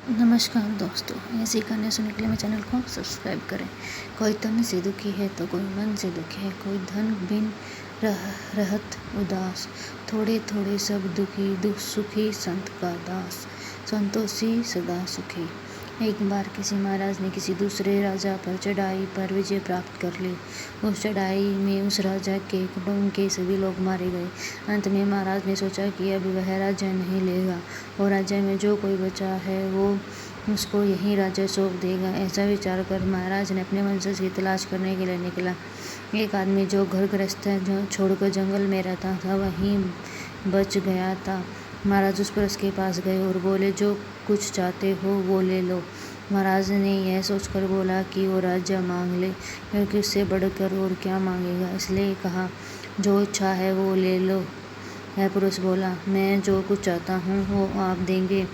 नमस्कार दोस्तों, ऐसी कहानियाँ सुनने के लिए मेरे चैनल को सब्सक्राइब करें। कोई तन से दुखी है तो कोई मन से दुखी है, कोई धन बिन रहत उदास, थोड़े थोड़े सब दुखी दुख सुखी संत का दास, संतोषी सदा सुखी। एक बार किसी महाराज ने किसी दूसरे राजा पर चढ़ाई पर विजय प्राप्त कर ली। उस चढ़ाई में उस राजा के कुटुंब के सभी लोग मारे गए। अंत में महाराज ने सोचा कि अब वह राज्य नहीं लेगा और राज्य में जो कोई बचा है वो उसको यही राज्य सौंप देगा। ऐसा विचार कर महाराज ने अपने वंशज की तलाश करने के लिए निकला। एक आदमी जो घर गृहस्थ छोड़कर जंगल में रहता था वहीं बच गया था। महाराज उस पर उसके पास गए और बोले, जो कुछ चाहते हो वो ले लो। महाराज ने यह सोचकर बोला कि वो राज्य मांग ले, क्योंकि उससे बढ़कर और क्या मांगेगा। इसलिए कहा, जो इच्छा है वो ले लो। वह पुरुष बोला, मैं जो कुछ चाहता हूँ वो आप देंगे?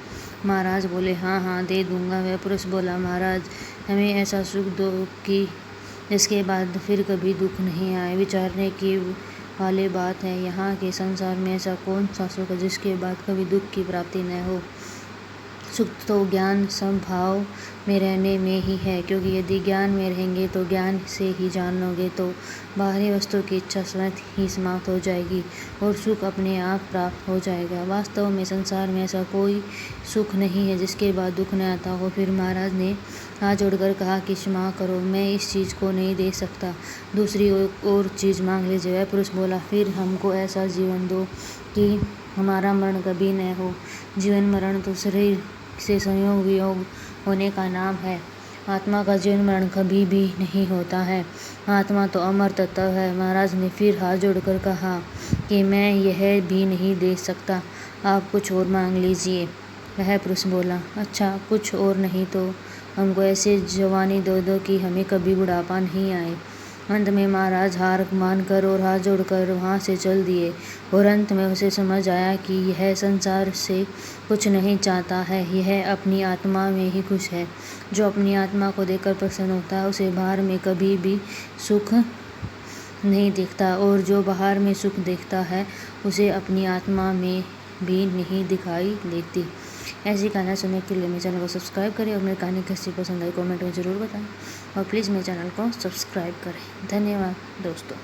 महाराज बोले, हाँ हाँ दे दूंगा। वह पुरुष बोला, महाराज हमें ऐसा सुख दो कि जिसके बाद फिर कभी दुख नहीं आए। विचारने की वाली बात है, यहाँ के संसार में ऐसा कौन सा सुख है जिसके बाद कभी दुख की प्राप्ति न हो। सुख तो ज्ञान संभाव में रहने में ही है, क्योंकि यदि ज्ञान में रहेंगे तो ज्ञान से ही जानोगे तो बाहरी वस्तु की इच्छा स्वयं ही समाप्त हो जाएगी और सुख अपने आप प्राप्त हो जाएगा। वास्तव में संसार में ऐसा कोई सुख नहीं है जिसके बाद दुख न आता हो। फिर महाराज ने हाथ जोड़कर कहा कि क्षमा करो, मैं इस चीज़ को नहीं दे सकता, दूसरी और चीज़ मांग लीजिए। वह पुरुष बोला, फिर हमको ऐसा जीवन दो कि हमारा मरण कभी न हो। जीवन मरण तो शरीर से संयोग वियोग होने का नाम है। आत्मा का जीवन मरण कभी भी नहीं होता है। आत्मा तो अमर तत्व है। महाराज ने फिर हाथ जोड़कर कहा कि मैं यह भी नहीं दे सकता, आप कुछ और मांग लीजिए। वह पुरुष बोला, अच्छा कुछ और नहीं तो हमको ऐसे जवानी दो दो कि हमें कभी बुढ़ापा नहीं आए। अंत में महाराज हार मानकर और हाथ जोड़कर वहाँ से चल दिए और अंत में उसे समझ आया कि यह संसार से कुछ नहीं चाहता है, यह अपनी आत्मा में ही खुश है। जो अपनी आत्मा को देखकर प्रसन्न होता है उसे बाहर में कभी भी सुख नहीं दिखता, और जो बाहर में सुख देखता है उसे अपनी आत्मा में भी नहीं दिखाई देती। ऐसी कहानियाँ सुनने के लिए मेरे चैनल को सब्सक्राइब करें और मेरी कहानी कैसी पसंद आई कमेंट में ज़रूर बताएं और प्लीज़ मेरे चैनल को सब्सक्राइब करें। धन्यवाद दोस्तों।